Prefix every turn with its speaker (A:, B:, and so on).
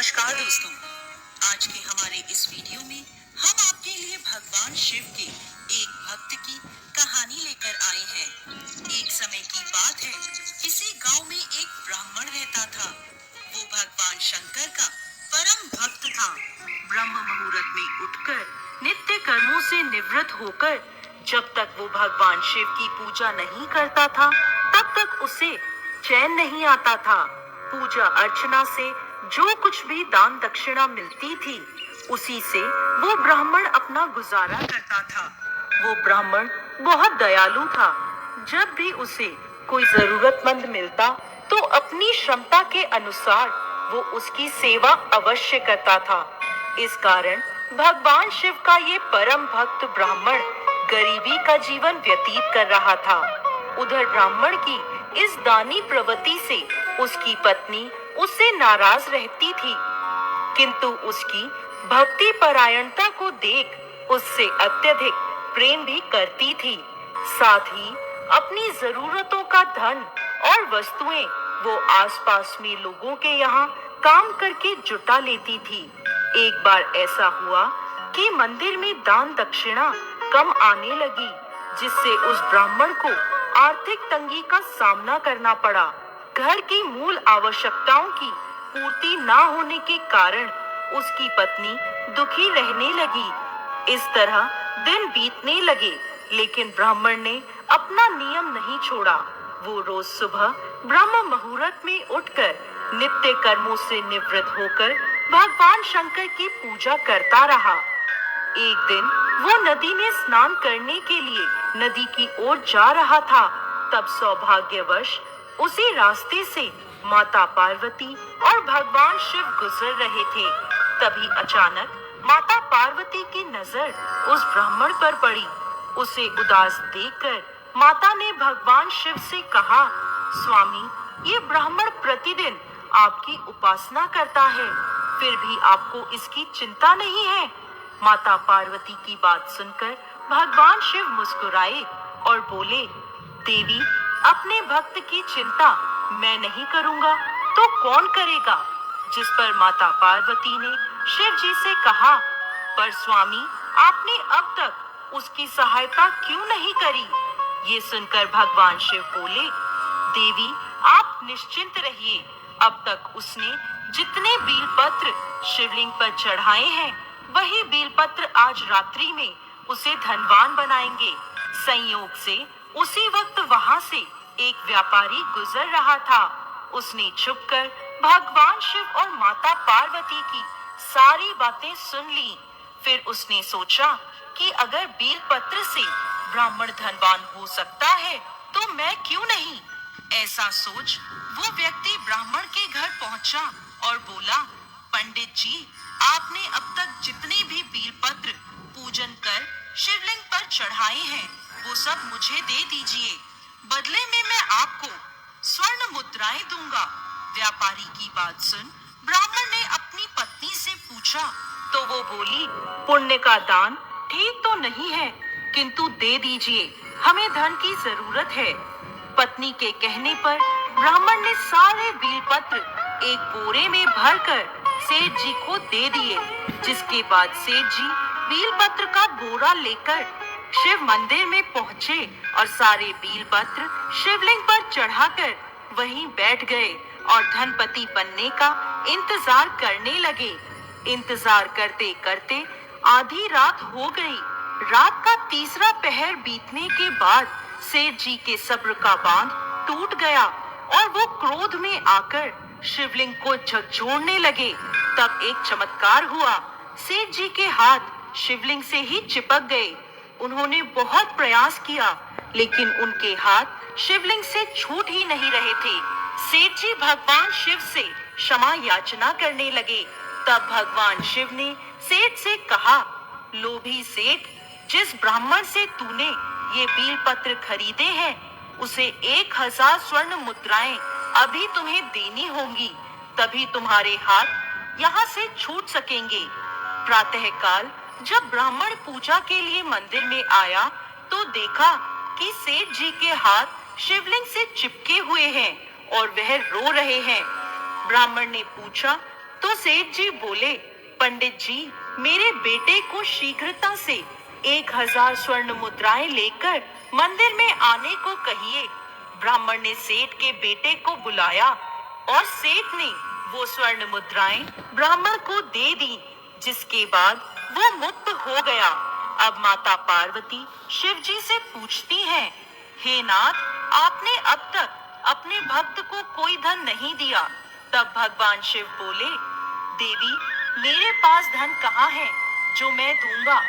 A: नमस्कार दोस्तों। आज के हमारे इस वीडियो में हम आपके लिए भगवान शिव के एक भक्त की कहानी लेकर आए हैं। एक समय की बात है, किसी गांव में एक ब्राह्मण रहता था। वो भगवान शंकर का परम भक्त था। ब्रह्म मुहूर्त में उठकर नित्य कर्मों से निवृत्त होकर जब तक वो भगवान शिव की पूजा नहीं करता था, तब तक उसे चैन नहीं आता था। पूजा अर्चना से जो कुछ भी दान दक्षिणा मिलती थी, उसी से वो ब्राह्मण अपना गुजारा करता था। वो ब्राह्मण बहुत दयालु था। जब भी उसे कोई जरूरतमंद मिलता, तो अपनी क्षमता के अनुसार वो उसकी सेवा अवश्य करता था। इस कारण भगवान शिव का ये परम भक्त ब्राह्मण गरीबी का जीवन व्यतीत कर रहा था। उधर ब्राह्मण की इस दानी प्रवृत्ति से उसकी पत्नी उससे नाराज रहती थी, किंतु उसकी भक्ति परायणता को देख उससे अत्यधिक प्रेम भी करती थी। साथ ही अपनी जरूरतों का धन और वस्तुएं वो आसपास में लोगों के यहाँ काम करके जुटा लेती थी। एक बार ऐसा हुआ कि मंदिर में दान दक्षिणा कम आने लगी, जिससे उस ब्राह्मण को आर्थिक तंगी का सामना करना पड़ा। घर की मूल आवश्यकताओं की पूर्ति न होने के कारण उसकी पत्नी दुखी रहने लगी। इस तरह दिन बीतने लगे, लेकिन ब्राह्मण ने अपना नियम नहीं छोड़ा। वो रोज सुबह ब्रह्म मुहूर्त में उठकर नित्य कर्मों से निवृत्त होकर भगवान शंकर की पूजा करता रहा। एक दिन वो नदी में स्नान करने के लिए नदी की ओर जा रहा था। तब सौभाग्यवश उसी रास्ते से माता पार्वती और भगवान शिव गुजर रहे थे। तभी अचानक माता पार्वती की नजर उस ब्राह्मण पर पड़ी। उसे उदास देखकर माता ने भगवान शिव से कहा, स्वामी, ये ब्राह्मण प्रतिदिन आपकी उपासना करता है, फिर भी आपको इसकी चिंता नहीं है। माता पार्वती की बात सुनकर भगवान शिव मुस्कुराए और बोले, देवी, अपने भक्त की चिंता मैं नहीं करूंगा तो कौन करेगा। जिस पर माता पार्वती ने शिव जी से कहा, पर स्वामी, आपने अब तक उसकी सहायता क्यों नहीं करी। ये सुनकर भगवान शिव बोले, देवी, आप निश्चिंत रहिए। अब तक उसने जितने बेलपत्र शिवलिंग पर चढ़ाए हैं, वही बेलपत्र आज रात्रि में उसे धनवान बनाएंगे। संयोग से उसी वक्त वहां से एक व्यापारी गुजर रहा था। उसने छुपकर भगवान शिव और माता पार्वती की सारी बातें सुन ली। फिर उसने सोचा कि अगर बेलपत्र से ब्राह्मण धनवान हो सकता है, तो मैं क्यों नहीं। ऐसा सोच वो व्यक्ति ब्राह्मण के घर पहुंचा और बोला, पंडित जी, आपने अब तक जितने भी बेलपत्र पूजन कर शिवलिंग पर चढ़ाए हैं, वो सब मुझे दे दीजिए। बदले में मैं आपको स्वर्ण मुद्राएं दूंगा। व्यापारी की बात सुन ब्राह्मण ने अपनी पत्नी से पूछा, तो वो बोली, पुण्य का दान ठीक तो नहीं है, किंतु दे दीजिए, हमें धन की जरूरत है। पत्नी के कहने पर ब्राह्मण ने सारे बेलपत्र एक बोरे में भरकर सेठ जी को दे दिए। जिसके बाद सेठ जी बेलपत्र का बोरा लेकर शिव मंदिर में पहुंचे और सारे बेलपत्र शिवलिंग पर चढ़ाकर वहीं बैठ गए और धनपति बनने का इंतजार करने लगे। इंतजार करते करते आधी रात हो गई। रात का तीसरा पहर बीतने के बाद सेठ जी के सब्र का बांध टूट गया और वो क्रोध में आकर शिवलिंग को झकझोरने लगे। तब एक चमत्कार हुआ। सेठ जी के हाथ शिवलिंग से ही चिपक गए। उन्होंने बहुत प्रयास किया, लेकिन उनके हाथ शिवलिंग से छूट ही नहीं रहे थे। सेठ जी भगवान शिव से क्षमा याचना करने लगे। तब भगवान शिव ने सेठ से कहा, लोभी सेठ, जिस ब्राह्मण से तूने ये बेलपत्र खरीदे हैं, उसे 1000 स्वर्ण मुद्राएं अभी तुम्हें देनी होंगी, तभी तुम्हारे हाथ यहाँ से छूट सकेंगे। प्रातःकाल जब ब्राह्मण पूजा के लिए मंदिर में आया, तो देखा कि सेठ जी के हाथ शिवलिंग से चिपके हुए हैं और वह रो रहे हैं। ब्राह्मण ने पूछा, तो सेठ जी बोले, पंडित जी, मेरे बेटे को शीघ्रता से 1000 स्वर्ण मुद्राएं लेकर मंदिर में आने को कहिए। ब्राह्मण ने सेठ के बेटे को बुलाया और सेठ ने वो स्वर्ण मुद्राएं ब्राह्मण को दे दी, जिसके बाद वो मुक्त हो गया। अब माता पार्वती शिव जी से पूछती हैं, हे नाथ, आपने अब तक अपने भक्त को कोई धन नहीं दिया। तब भगवान शिव बोले, देवी, मेरे पास धन कहाँ है जो मैं दूंगा।